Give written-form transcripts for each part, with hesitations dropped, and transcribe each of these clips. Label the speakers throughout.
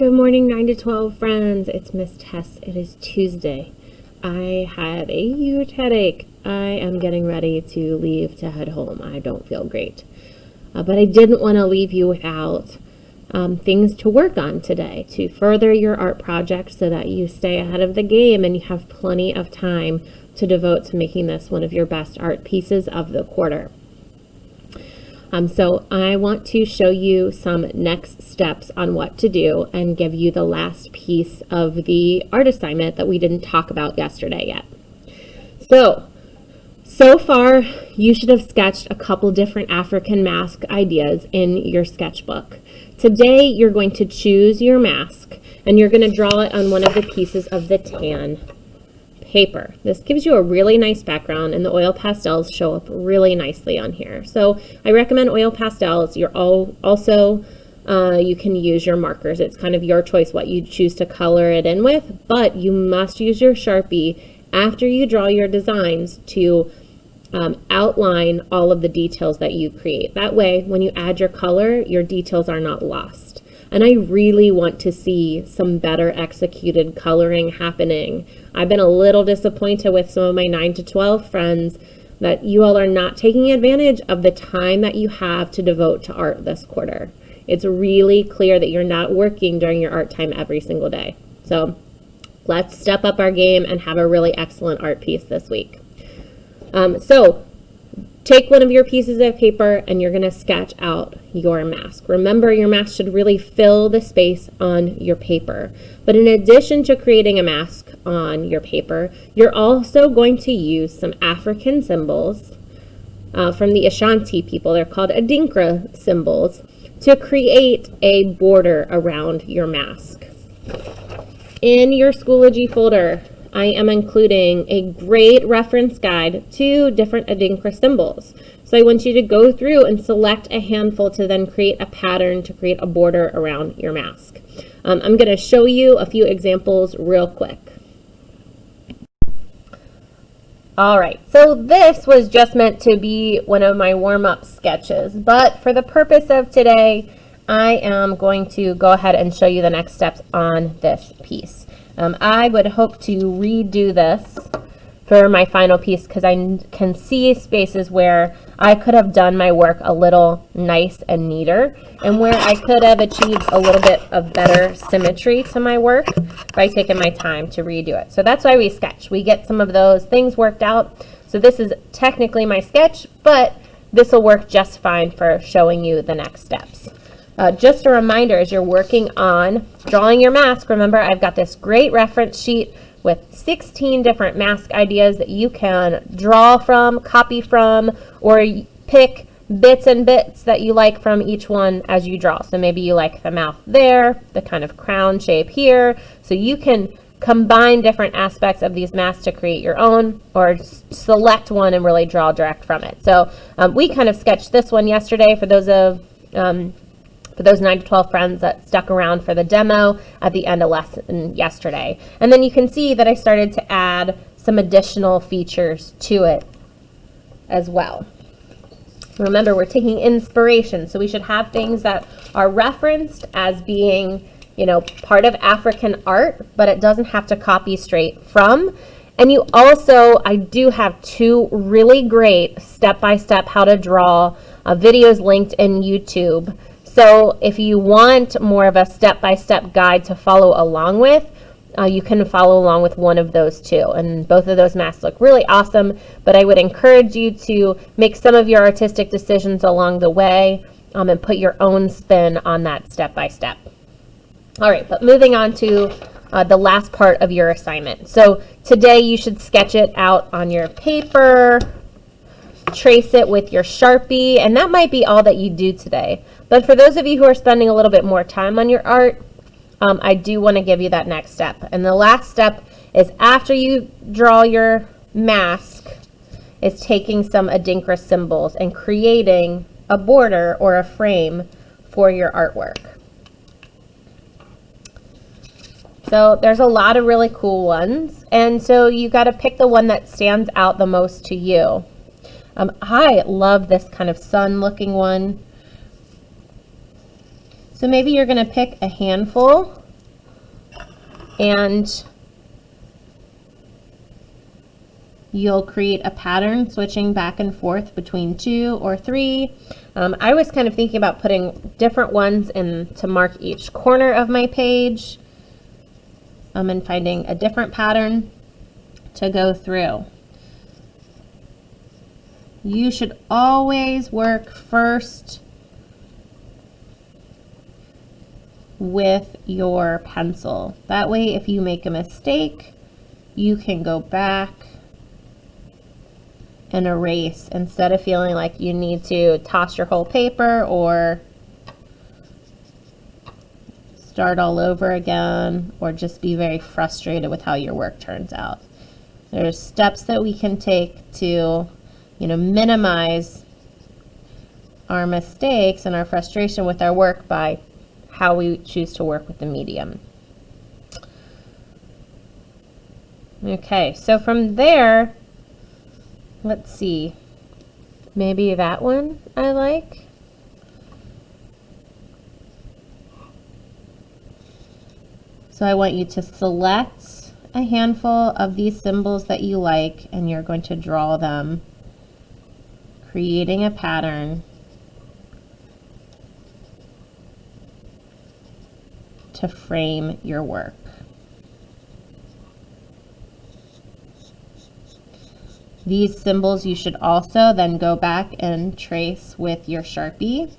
Speaker 1: Good morning, 9 to 12 friends. It's Miss Tess. It is Tuesday. I had a huge headache. I am getting ready to leave to head home. I don't feel great. But I didn't want to leave you without things to work on today to further your art project so that you stay ahead of the game and you have plenty of time to devote to making this one of your best art pieces of the quarter. So I want to show you some next steps on what to do and give you the last piece of the art assignment that we didn't talk about yesterday yet. So far, you should have sketched a couple different African mask ideas in your sketchbook. Today, you're going to choose your mask and you're going to draw it on one of the pieces of the tan paper. This gives you a really nice background and the oil pastels show up really nicely on here. So I recommend oil pastels. You can use your markers. It's kind of your choice what you choose to color it in with, but you must use your Sharpie after you draw your designs to outline all of the details that you create. That way, when you add your color, your details are not lost. And I really want to see some better executed coloring happening. I've been a little disappointed with some of my 9 to 12 friends that you all are not taking advantage of the time that you have to devote to art this quarter. It's really clear that you're not working during your art time every single day. So let's step up our game and have a really excellent art piece this week. So take one of your pieces of paper and you're going to sketch out your mask. Remember, your mask should really fill the space on your paper. But in addition to creating a mask on your paper, you're also going to use some African symbols from the Ashanti people. They're called Adinkra symbols to create a border around your mask. In your Schoology folder, I am including a great reference guide to different Adinkra symbols. So I want you to go through and select a handful to then create a pattern to create a border around your mask. I'm going to show you a few examples real quick. All right, so this was just meant to be one of my warm-up sketches, but for the purpose of today, I am going to go ahead and show you the next steps on this piece. I would hope to redo this for my final piece because I can see spaces where I could have done my work a little nice and neater and where I could have achieved a little bit of better symmetry to my work by taking my time to redo it. So that's why we sketch. We get some of those things worked out. So this is technically my sketch, but this will work just fine for showing you the next steps. Just a reminder, as you're working on drawing your mask, remember I've got this great reference sheet with 16 different mask ideas that you can draw from, copy from, or pick bits and bits that you like from each one as you draw. So maybe you like the mouth there, the kind of crown shape here. So you can combine different aspects of these masks to create your own, or select one and really draw direct from it. So we kind of sketched this one yesterday for those 9 to 12 friends that stuck around for the demo at the end of lesson yesterday. And then you can see that I started to add some additional features to it as well. Remember, we're taking inspiration, so we should have things that are referenced as being, part of African art, but it doesn't have to copy straight from. And you also, I do have 2 really great step-by-step how to draw videos linked in YouTube. So if you want more of a step-by-step guide to follow along with, you can follow along with one of those 2. And both of those masks look really awesome, but I would encourage you to make some of your artistic decisions along the way and put your own spin on that step-by-step. All right, but moving on to the last part of your assignment. So today you should sketch it out on your paper, trace it with your Sharpie, and that might be all that you do today. But for those of you who are spending a little bit more time on your art, I do want to give you that next step. And the last step is after you draw your mask, is taking some Adinkra symbols and creating a border or a frame for your artwork. So there's a lot of really cool ones, and so you got to pick the one that stands out the most to you. I love this kind of sun looking one. So maybe you're going to pick a handful and you'll create a pattern switching back and forth between 2 or 3. I was kind of thinking about putting different ones in to mark each corner of my page, and finding a different pattern to go through. You should always work first with your pencil. That way, if you make a mistake, you can go back and erase instead of feeling like you need to toss your whole paper or start all over again, or just be very frustrated with how your work turns out. There's steps that we can take to, minimize our mistakes and our frustration with our work by how we choose to work with the medium. Okay, so from there, let's see, maybe that one I like. So I want you to select a handful of these symbols that you like, and you're going to draw them, creating a pattern to frame your work. These symbols you should also then go back and trace with your Sharpie.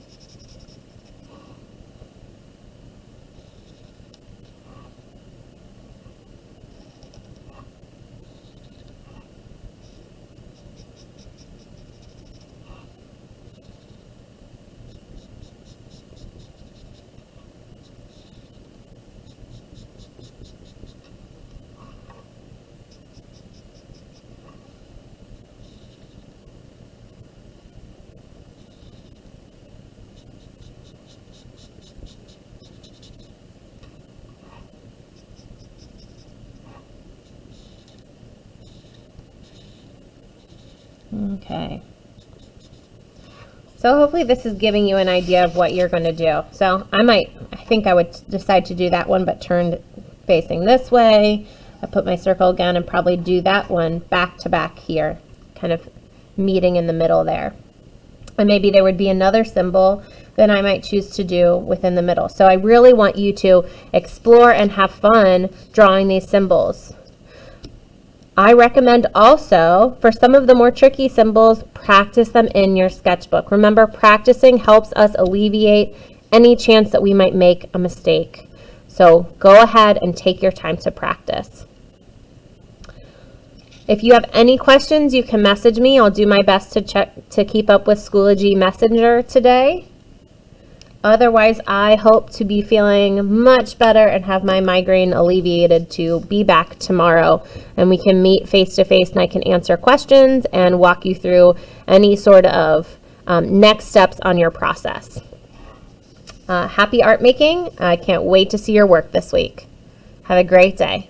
Speaker 1: Okay. So hopefully this is giving you an idea of what you're going to do. So I think I would decide to do that one, but turned facing this way. I put my circle again and probably do that one back to back here, kind of meeting in the middle there. And maybe there would be another symbol that I might choose to do within the middle. So I really want you to explore and have fun drawing these symbols. I recommend also, for some of the more tricky symbols, practice them in your sketchbook. Remember, practicing helps us alleviate any chance that we might make a mistake. So go ahead and take your time to practice. If you have any questions, you can message me. I'll do my best to keep up with Schoology Messenger today. Otherwise, I hope to be feeling much better and have my migraine alleviated to be back tomorrow. And we can meet face to face and I can answer questions and walk you through any sort of next steps on your process. Happy art making. I can't wait to see your work this week. Have a great day.